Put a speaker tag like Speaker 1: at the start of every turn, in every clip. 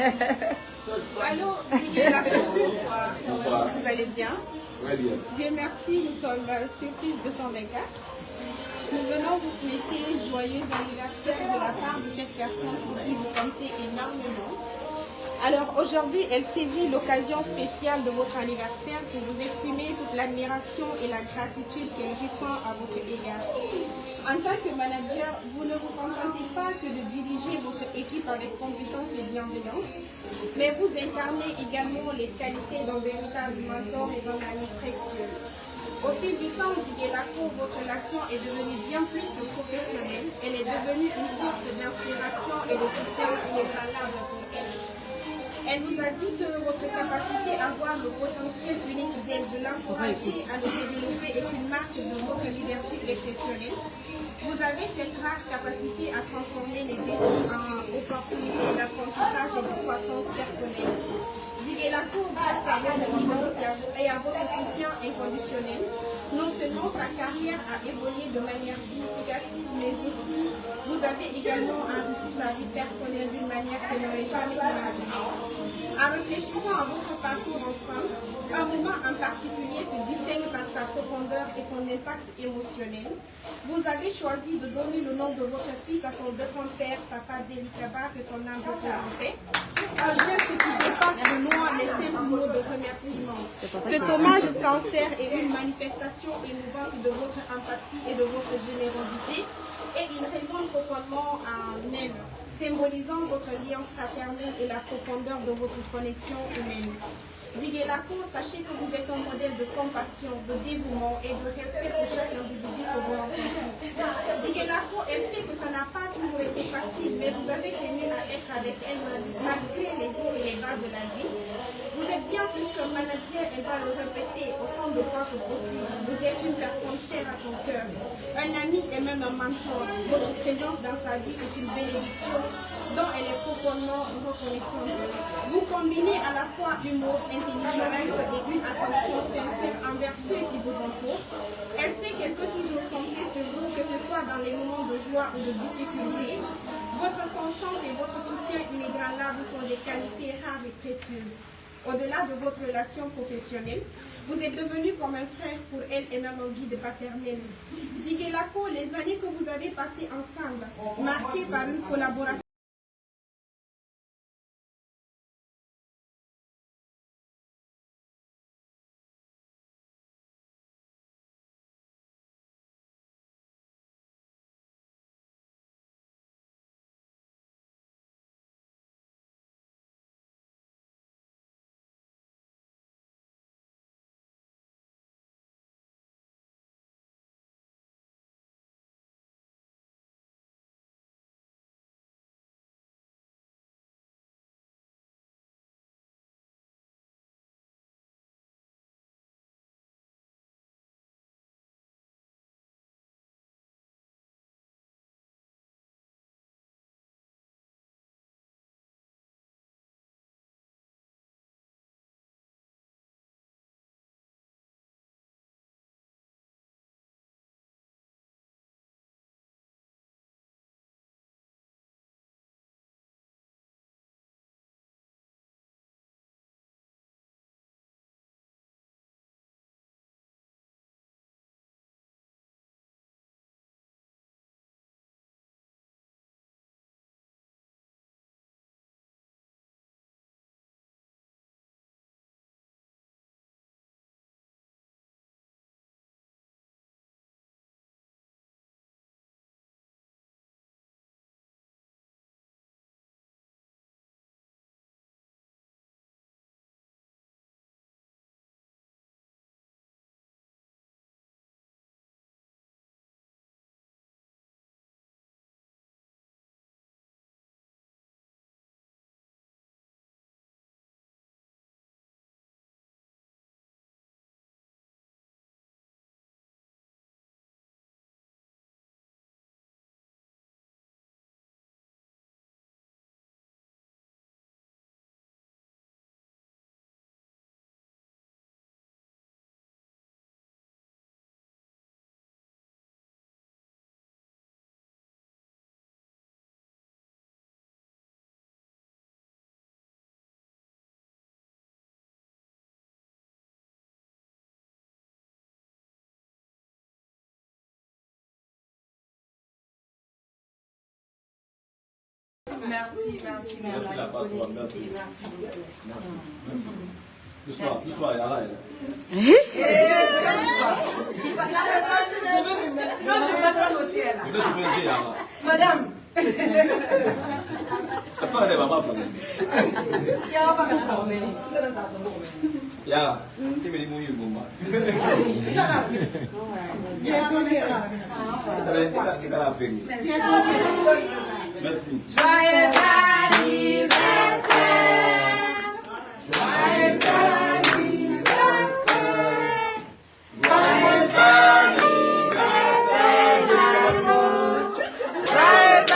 Speaker 1: Allô, Miguel, bonsoir.
Speaker 2: Bonsoir.
Speaker 1: Vous allez bien?
Speaker 2: Très bien.
Speaker 1: Dieu merci, nous sommes surprise 224. Nous venons vous souhaiter joyeux anniversaire de la part de cette personne pour qui vous comptez énormément. Alors aujourd'hui, elle saisit l'occasion spéciale de votre anniversaire pour vous exprimer toute l'admiration et la gratitude qu'elle ressent à votre égard. En tant que manager, vous ne vous contentez pas que de diriger votre équipe avec compétence et bienveillance, mais vous incarnez également les qualités d'un véritable mentor et d'un ami précieux. Au fil du temps, Diguelako, votre relation est devenue bien plus que professionnelle. Elle est devenue une source d'inspiration et de soutien inébranlable pour elle. Elle nous a dit que votre capacité à voir le potentiel unique d'elle, de l'encourager à le développer est une marque de votre leadership exceptionnel. Vous avez cette rare capacité à transformer les défis en opportunités d'apprentissage et de croissance personnelle. Diguelako, grâce à votre guidance et à votre soutien inconditionnel, non seulement sa carrière a évolué de manière significative, mais aussi vous avez également enrichi sa vie personnelle d'une manière qu'elle n'aurait jamais imaginée. En réfléchissant à votre parcours ensemble, un moment en particulier se distingue par sa profondeur et son impact émotionnel. Vous avez choisi de donner le nom de votre fils à son défunt père, Papa Djelikaba, que son âme repose en paix. Un geste qui dépasse de loin les simples mots de remerciement. Cet hommage sincère est une manifestation émouvante de votre empathie et de votre générosité, et il résonne profondément en elle, symbolisant votre lien fraternel et la profondeur de votre connexion humaine. Diguelako, sachez que vous êtes un modèle de compassion, de dévouement et de respect pour chaque individu que vous rencontrez. Diguelako, elle sait que ça n'a pas toujours été facile, mais vous avez tenu à être avec elle malgré les hauts et les bas de la vie. Vous êtes bien plus qu'un manager, elle va le répéter autant de fois que possible. Vous êtes une personne chère à son cœur, un ami et même un mentor. Votre présence dans sa vie est une bénédiction dont elle est profondément reconnaissante. Vous combinez à la fois humour, intelligence et une attention sincère envers ceux qui vous entourent. Elle sait qu'elle peut toujours compter sur vous, que ce soit dans les moments de joie ou de difficulté. Votre constance et votre soutien inébranlable sont des qualités rares et précieuses. Au-delà de votre relation professionnelle, vous êtes devenu comme un frère pour elle et même un guide paternel. Diguelako, les années que vous avez passées ensemble, marquées par une collaboration
Speaker 2: Merci la patronne, merci. Merci. Doucement, Yara.
Speaker 3: Madame.
Speaker 2: Yara, tu me dis mon merci.
Speaker 3: Joyeux anniversaire. Joyeux anniversaire. Joyeux anniversaire. Joyeux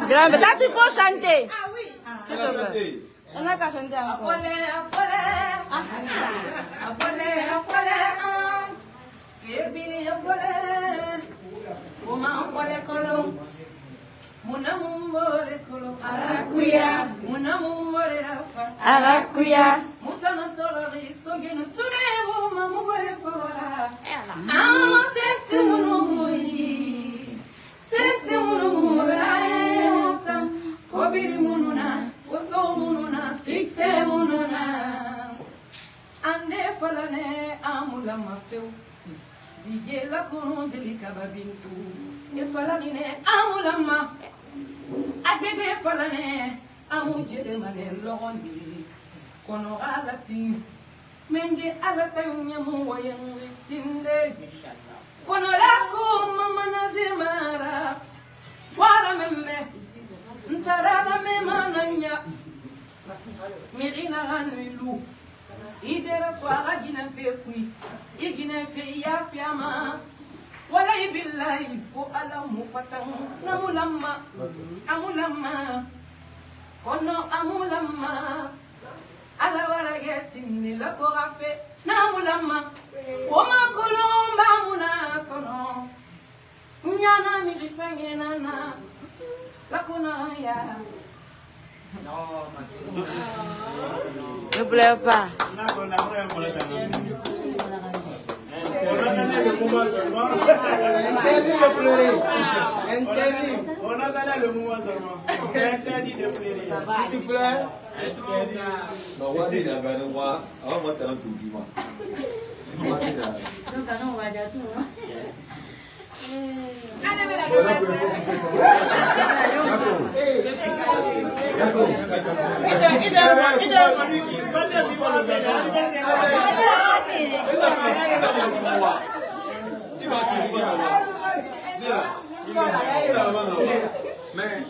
Speaker 3: Grand, là tu peux chanter.
Speaker 1: Ah oui.
Speaker 3: S'il te plaît. On n'a qu'à chanter encore. Arakuya.
Speaker 4: Kobiri mununa, uto mununa, sikse mununa. Ande falane amula mafeu. Dige la kurun delika babintu. E falani ne amula ma. Agede falane amujede mane londi. Kono alati. Menge alatanya muwayen lisinde. Kono lako mama najemara. Wara memme. Ntarara me mananya mirina hanwilu idera swara gina fe kui igina fe ya fiama wala billahi fo ala mufatan namulamma amulamma kono amulamma ala warageti ni la korafe namulamma woma kolomba muna sono nyana mi rifengena na la kunaya.
Speaker 3: Ne pleure pas.
Speaker 5: On attendait le moment seulement. C'est interdit de pleurer. Si tu pleures,
Speaker 2: Non, on va dire, on va te rendre tout le monde.
Speaker 5: mais